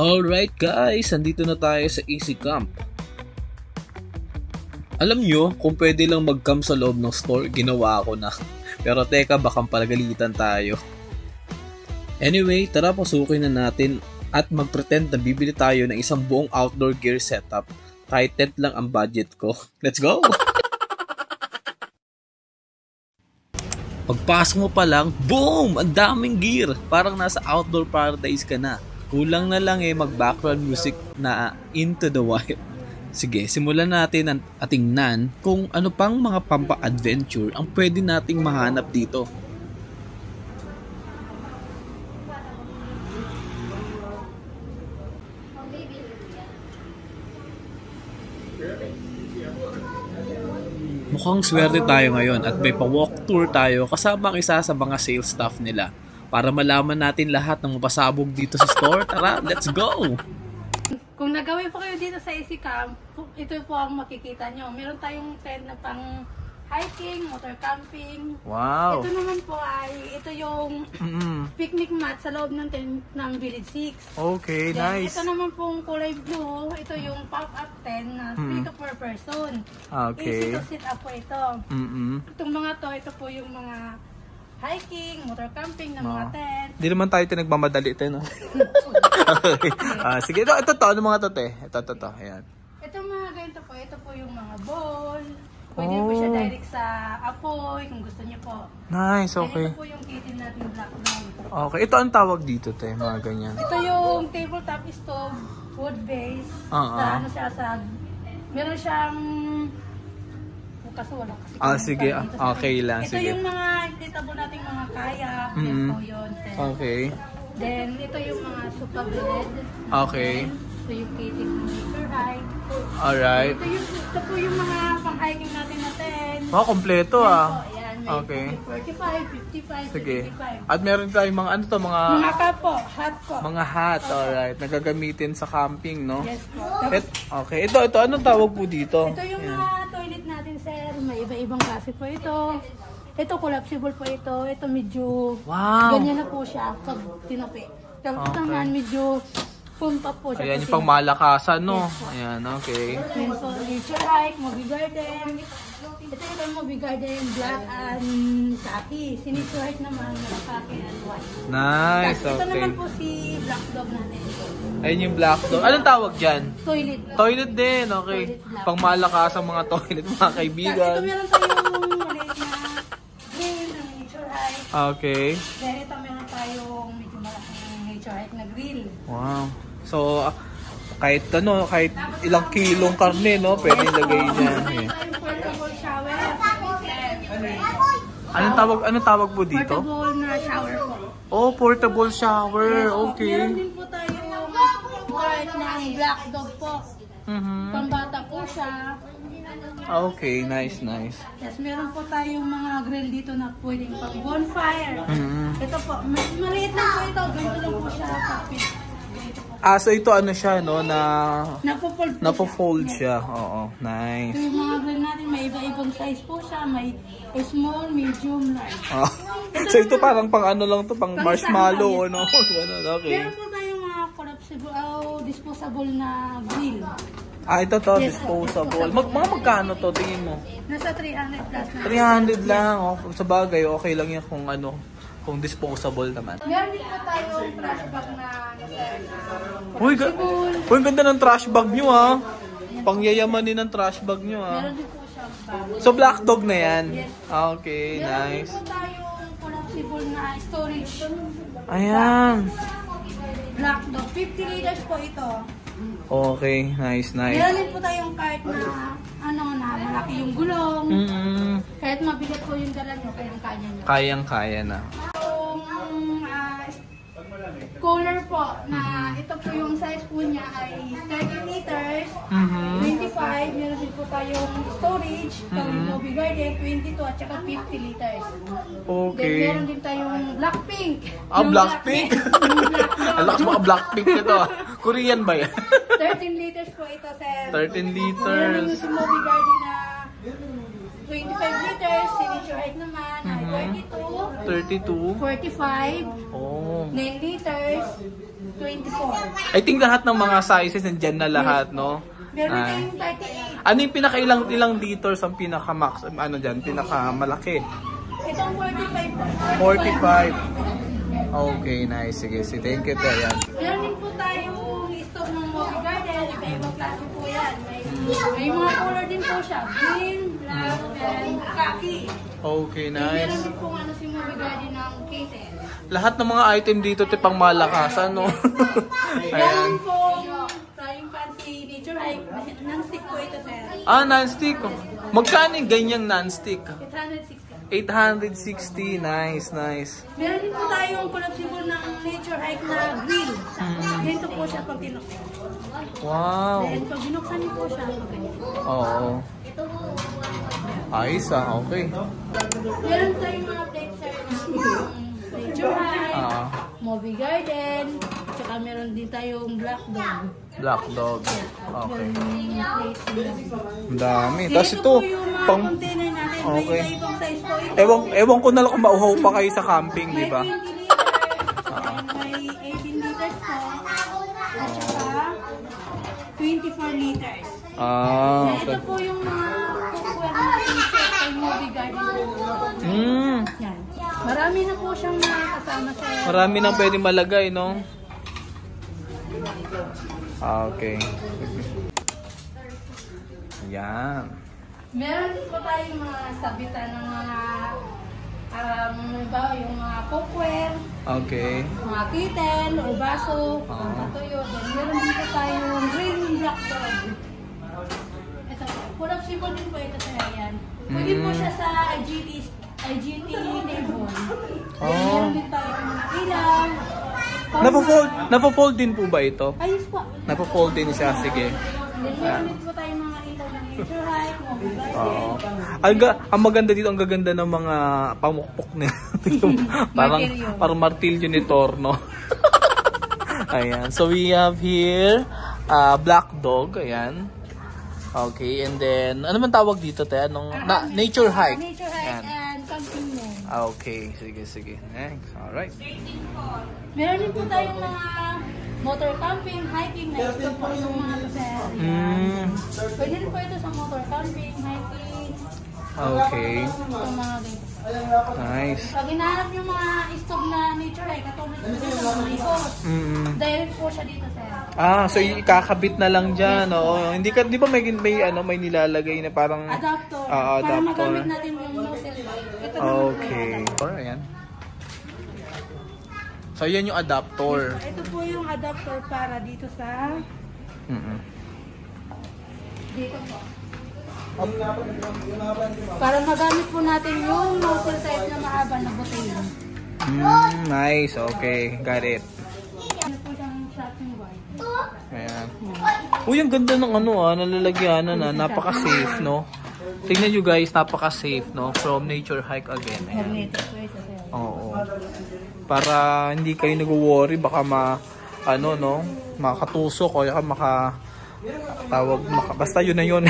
Alright guys, andito na tayo sa Easy Camp. Alam nyo, kung pwede lang mag-camp sa loob ng store, ginawa ko na. Pero teka, baka palagalitan tayo. Anyway, tara pasukin na natin at mag-pretend na bibili tayo ng isang buong outdoor gear setup. Kahit tent lang ang budget ko. Let's go! Pagpasok mo pa lang, boom! Ang daming gear! Parang nasa outdoor paradise ka na. Kulang na lang mag-background music na Into the Wild. Sige, simulan natin ang atingnan kung ano pang mga pampa-adventure ang pwede nating mahanap dito. Mukhang swerte tayo ngayon at may pa-walk tour tayo kasama ang isa sa mga sales staff nila. Para malaman natin lahat ng mapasabog dito sa store, tara, let's go! Kung nagawin po kayo dito sa Easy Camp, ito po ang makikita nyo. Meron tayong tent na pang hiking, motor camping. Wow! Ito naman po ay, ito yung picnic mat sa loob ng tent ng Village 6. Okay, Then, nice. ito naman pong kulay blue, ito yung pop-up tent na 3 to 4 person. Okay. Easy to sit up po ito. Itong mga to, ito po yung mga hiking, motor camping na mga tent. Hindi naman tayo nagmamadali ito, no? Okay. Sige, ito. Ano mga to, te? Ito. Ayan. Ito mga ganito po, ito po yung mga ball. Pwede po siya direct sa apoy kung gusto niyo po. Nice, okay. Ito po yung kitchen natin black ground. Okay, ito ang tawag dito, te, mga ganyan. Ito yung tabletop stove, wood base. Na ano siya sa, meron siyang, kaso wala kasi. Sige, okay lang, ito sige. yung mga inflatable nating mga kaya. Yan po yun. Okay. Then, ito yung mga sofa bed. Okay. Ito yung kitchen meter height. Alright. Ito po yung mga pang-hiking natin na tent. Kompleto Ayan, may Okay. 45, 55, Sige. 75. At meron tayong mga Mga cup po, hat po. mga hat, alright. Nagagamitin sa camping, no? Yes po. Okay. Ito. Anong tawag po dito? Ito yung mga toilet natin, sir. May iba-ibang klase po ito. Ito, collapsible po ito. Ito medyo ganyan na po siya pag tinapi. Tapos naman medyo pumpa po siya. Ayan, yung pangmalakasan, no? Ayan, okay. Ayan po, nature hike, Movie Garden. Ito yung Movie Garden, black and khaki. Si nature hike naman, khaki and white. Nice, Ito okay. naman po si black dog natin. Ayun yung black dog. Anong tawag dyan? Toilet. Toilet din, okay. Pangmalakas ang mga toilet, mga kaibigan. Ito meron tayong maliit na grill ng nature hike. Okay. Then ito meron tayong medyo malaking nature hike na grill. Wow. So, kahit ilang kilong karne, no? Pwede ilagay niyan. Meron tayong portable shower. Anong tawag po dito? Portable na shower po. Oh, portable shower. Okay. Meron din po tayong cart ng black dog po. Pambata po siya. Okay, nice. Yes, meron po tayong mga grill dito na pwedeng pang bonfire. Ito po, maliit lang po ito. Ganito lang po siya. So ito ano siya, no? Napo-fold Yes. siya. Oo, nice. Ito yung mga grill natin, may iba-ibang size po siya. May small, medium, large. So ito parang pang ano lang to, pang marshmallow, no? Ganun, okay. Meron po tayong mga collapsible, disposable na grill. Ito to, Yes, disposable. Mga magkano to, tingin mo? Nasa 300 plus na. 300 lang. Oh. Sa bagay, okay lang yan kung disposable naman. Meron din po tayong trash bag na Uy, ang ganda ng trash bag nyo, ha? Pangyayamanin ng trash bag nyo, ha? Meron din po siyang bag. So, black dog na yan? Yes. Okay, Meron nice. din po tayong collapsible na storage. Ayan. Black dog. 50 liters po ito. Okay, nice. Meron din po tayong cart na malaki yung gulong. Kahit mabigat po yung dala nyo, kayang-kaya nyo. Kayang-kaya na. Cooler po, na ito po yung size po niya ay 30 liters, 25, meron din po tayong storage, Movie Garden, 22 at saka 50 liters. Okay. Then meron din tayong Blackpink. Blackpink? Ang lakas mga Blackpink nito, Korean ba yan? 13 liters po ito, sir. 13 Meron din liters. yung Movie Garden na 25 liters, signature height naman ay 32, 32. 45, Oh. 9 liters, 24. I think lahat ng mga sizes nandiyan na lahat, no? Meron tayong 38. Ano yung pinakailang liters ang pinaka-max, ano dyan, pinaka-malaki? Itong 45 po. 45. Okay, nice. Sige, thank you, te. Yan. Meron din po tayong stock ng Moby Garden. Iba-ibang klase po yan. May mga color din po siya. Green, black, and khaki. Okay, Meron nice. din po ano si Moby Garden ng cases. Lahat ng mga item dito, te, pang malakasan, no? Meron Ayan. po tayong fancy nature hike. Non-stick po ito, sir. Ah, non-stick. Magkano yung ganyang non-stick? 860. 860. Nice, nice. Meron din po tayong collapsible ng nature hike na grill. Ganito po siya pag tinuksan. Wow. Then pag binuksan niyo po siya, ganito. Oo. Ayos, ah. Okay. Meron tayong mga plates sir ng nature hike, Ah, Moby Garden, tsaka meron din tayong black dog. black dog. Okay. Meron yung plates nila. Ang dami. Tapos Dito ito, po yung mga pang... container natin. Okay. May iba-ibang size po ito. Ewan ko na lang kung mauhaw pa kayo sa camping, di May ba? 20 liters, may 18 liters po, at saka 24 liters. Ah, Ito okay. po yung mga cookware natin set kay Moby Garden. Yan. Marami na po siyang mga kasama sa... Marami nang pwede malagay, no? Ah, okay. Yan. Meron din po tayong mga sabitan ng mga yung mga cookware, Okay. mga kitten o baso, tuyo. Then meron din po tayong green black dog. Ito po. Collapsible din po ito sa yan. Pwede po siya sa IGT table. Then meron din tayong mga ilang. Napo-fold din po ba ito? Ayos po. Napo-fold din siya, sige. Then meron din po tayong mga ilaw ng nature hike, Moby Garden. Oo. Ang maganda dito, ang gaganda ng mga pamukpok nila. parang martilyo ni Torno. Ayan. So we have here black dog, ayan. Okay, and then ano man tawag dito, te? Nature hike. Nature hike Ayan. and camping mo. Okay, sige. Next. All right. Meron din po tayong mga motor camping, hiking na ito po yung mga sir. Pwede rin po ito sa motor camping, hiking. Okay. Ito mga dito. Nice. Pag hinahanap yung mga stove na nature hike, katulad po dito sa mga ikot, direct po siya dito sir. Ah, so ikakabit na lang diyan, oo. Hindi ka di ba may nilalagay na parang Adapter. Para adapter. magamit natin yung nozzle light. Ito naman Okay. yung adapter. Ayan. So yan yung adapter. Ito po yung adapter para dito sa dito po. Para magamit po natin yung nozzle type na mahaba na botella. Nice. Okay. Got it. Ano po siyang shopping board. Ayan. Uy, ang ganda ng nalalagyanan napaka-safe, no? Tingnan nyo guys, napaka-safe, no? From Nature Hike again. Ayan. Magnetic po ito sir. Oo. Para hindi kayo nag-worry, baka makatusok o basta yun na yun.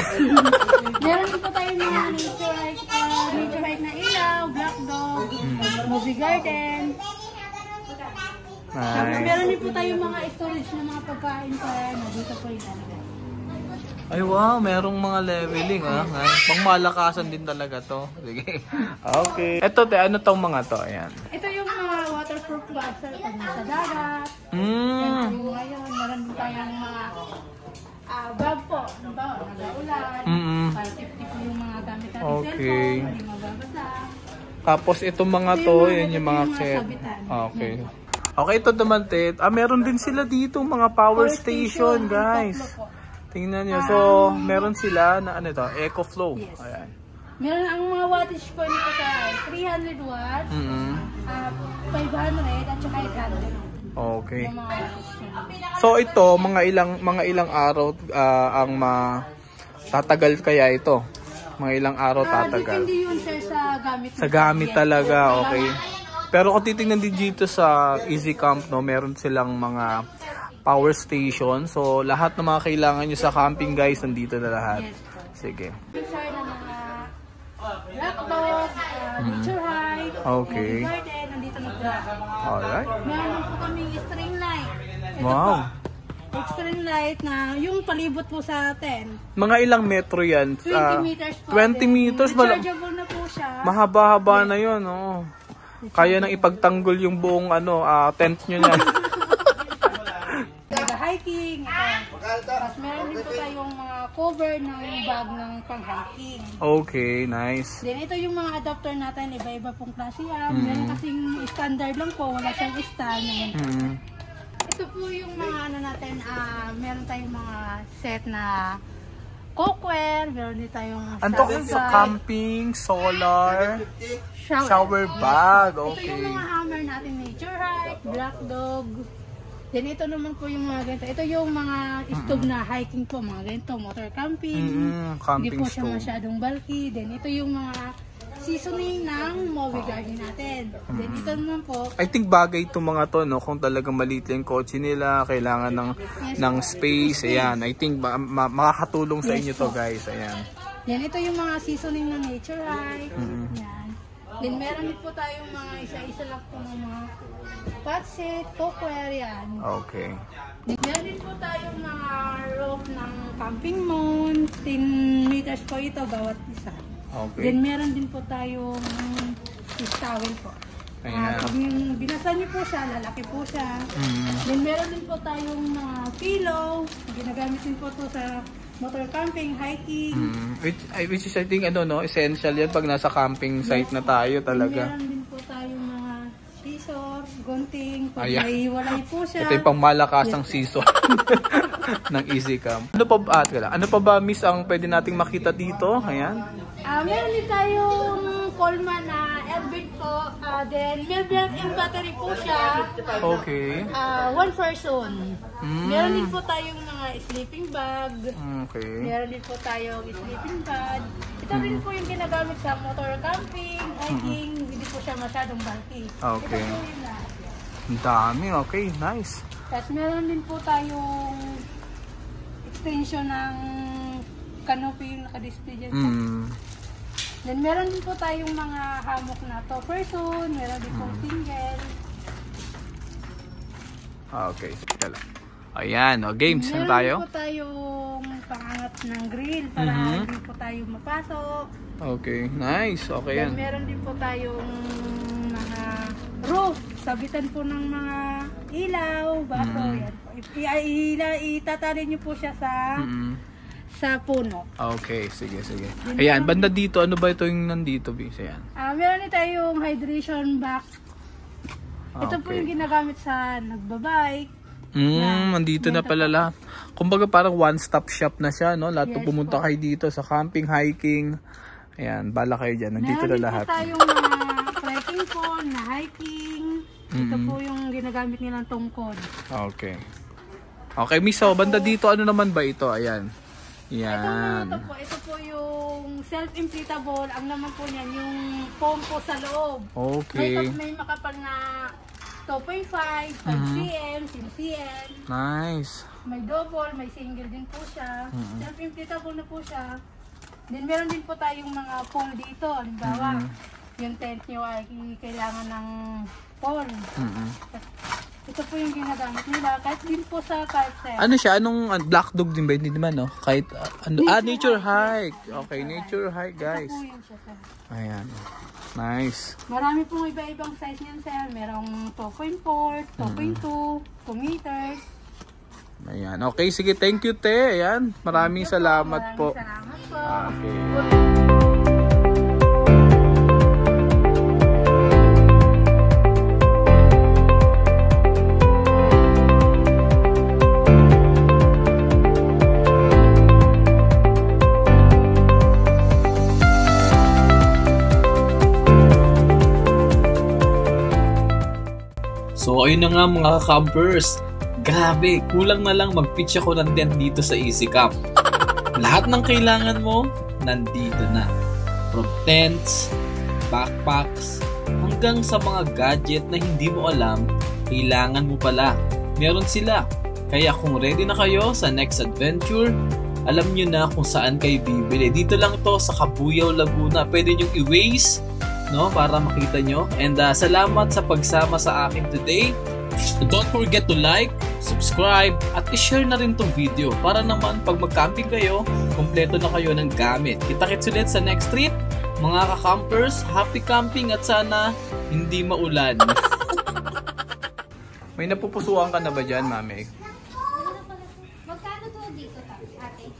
Meron din po tayong mga nature hike na ilaw, black dog, Moby Garden. Tapos meron din po tayong mga storage na mga pagkain sir. Dito po yung Ay wow, merong mga leveling Pang malakasan din talaga to. Sige. Okay. Ito ano tong mga to? Ayan. Ito yung mga waterproof bags sir pag nasa dagat. Ngayon, meron din tayong mga bag po. Halimbawa, nag-aulan. Para safety po yung mga gamit natin cellphone. Hindi mababasa. Tapos itong mga to, yun yung mga kit. Okay. Okay, ito naman, Ted. Meron din sila dito mga power station, guys. Tingnan nyo. So, meron sila na EcoFlow. Yes. Ayan. Meron ang mga wattage po nito sa 300 watts, 500 at saka 800. Okay. Yung mga wattage po. So ito, mga ilang araw ang tatagal kaya ito? Mga ilang araw tatagal? Depende yun sir sa gamit. Sa gamit talaga, okay. Pero kung titingnan din dito sa Easy Camp, no, meron silang mga power station. So lahat ng mga kailangan nyo sa camping guys, nandito na lahat. Yes. Sige. Sir na mga black dog, nature hike, Okay. Moby Garden, nandito na po. Alright. Meron po kami string light. Ito Wow. po. Extreme light na yung palibot po sa tent. Mga ilang metro yan? 20 meters po. 20 meters? Rechargeable na po siya. Mahaba-haba na yun. Oh. Kaya nang ipagtanggol yung buong tent nyo yan. Hiking. Tapos meron din po tayong mga cover ng bag ng pang-hiking. Okay, nice. Then ito yung mga adapter natin, iba-iba pong klase yan. Meron kasing standard lang po, wala siyang stand. Ito po yung mga ano natin, meron tayong mga set na cookware, meron din tayong Sa camping, solar, shower bag. Okay. Ito yung mga hammer natin, Nature Hike, Black Dog. Then ito naman po yung mga ganito. Ito yung mga stove na hiking po, mga ganito, motor camping. Hindi po siya masyadong bulky. Then ito yung mga seasoning ng Mowi Garden natin. Then ito naman po. I think bagay itong mga to, no? Kung talagang maliit yung kotse nila, kailangan ng space. Ayan, I think makakatulong sa inyo to, guys. Ayan. Then ito yung mga seasoning ng Nature Hike. Yan. Then meron din po tayong mga isa-isa lang po ng mga pot set, cookware, yan. Okay. Then meron din po tayong mga rope ng camping mount. 10 meters po ito bawat isa. Okay. Then meron din po tayong fish towel po. Ayan. Pag binasan niyo po siya, lalaki po siya. Then meron din po tayong mga pillow. Ginagamit din po ito sa motor camping, hiking. Which is I think essential yan pag nasa camping site na tayo talaga. Meron din po tayong mga scissors, gunting, pag Ayan. may walay po siya. Ito yung pangmalakasang season ng EasyCam. Ano pa ba, miss, ang pwede nating makita dito? Ayan. Meron din tayong Coleman na Elbit po. Then may built-in battery po siya. Okay. One person. Meron din po tayong mga sleeping bag. Okay. Meron din po tayong sleeping bag. Ito rin po yung ginagamit sa motor camping, hiking. Hindi po siya masyadong bulky. Okay. Ito po yun na. Ang dami. Okay, nice. Tapos meron din po tayong extension ng canopy yung nakadisplay dyan. Then meron din po tayong mga hammock na to person, meron din po single. Okay, sige lang. Ayan, games na tayo. Meron din po tayong pangangat ng grill para hindi po tayo mapasok. Okay, nice. Okay yan. Then meron din po tayong mga roof, sabitan po ng mga ilaw, baso, yan po. Itatali nyo po siya sa puno. Okay, sige. Ayan, banda dito, ano ba ito yung nandito, bis? Ayan. Meron din tayong hydration box. Ito po yung ginagamit sa nagbabike. Nandito na pala lahat. Kumbaga parang one-stop shop na siya, no? Lahat pumunta kayo dito sa camping, hiking. Ayan, bala kayo dyan. Nandito na lahat. Meron din po tayong mga trekking phone na hiking. Ito po yung ginagamit nilang tungkod. Okay. Okay, miso, banda dito, ano naman ba ito? Ayan. Yan. Ito po yung self-inflatable. Ang naman po niyan, yung foam po sa loob. Okay. May makapal na 2.5, 5 cm, 10 cm. Nice. May double, may single din po siya. Self-inflatable na po siya. Then meron din po tayong mga pole dito. Halimbawa, yung tent nyo ay kailangan ng pole. Ito po yung ginagamit nila. Kahit din po sa carpet. Ano siya? Anong Black Dog din ba? Hindi naman, no? Kahit, Nature Hike. Okay, Nature Hike, guys. Ito po yun siya, sir. Ayan. Nice. Marami pong iba-ibang size niyan, sir. Merong 2.4, 2.2, 2 meters. Ayan. Okay, sige. Thank you, te. Ayan. Maraming salamat po. Salamat po. Okay. So ayun na nga mga campers. Grabe, kulang na lang mag-pitch ako ng tent dito sa EasyCamp. Lahat ng kailangan mo, nandito na. From tents, backpacks, hanggang sa mga gadget na hindi mo alam, kailangan mo pala. Meron sila. Kaya kung ready na kayo sa next adventure, alam nyo na kung saan kayo bibili. Dito lang to sa Cabuyao, Laguna. Pwede nyo i-waze, no, para makita nyo. And salamat sa pagsama sa akin today. Don't forget to like, subscribe, at i-share na rin tong video para naman pag mag-camping kayo, kompleto na kayo ng gamit. Kita-kits ulit sa next trip. Mga ka-campers, happy camping at sana hindi maulan. May napupusuan ka na ba dyan, Mami? Magkano to dito, ate?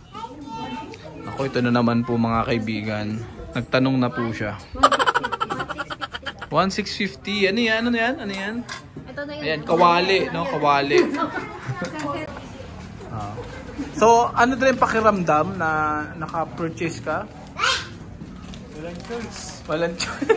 Ako, ito na naman po mga kaibigan. Nagtanong na po siya. 1,650. Ano yan? Ano yan? Ano yan? Ito na yun. Ayan, kawali, no? Kawali. So, ano din pakiramdam na naka-purchase ka? Walang choice. Walang choice.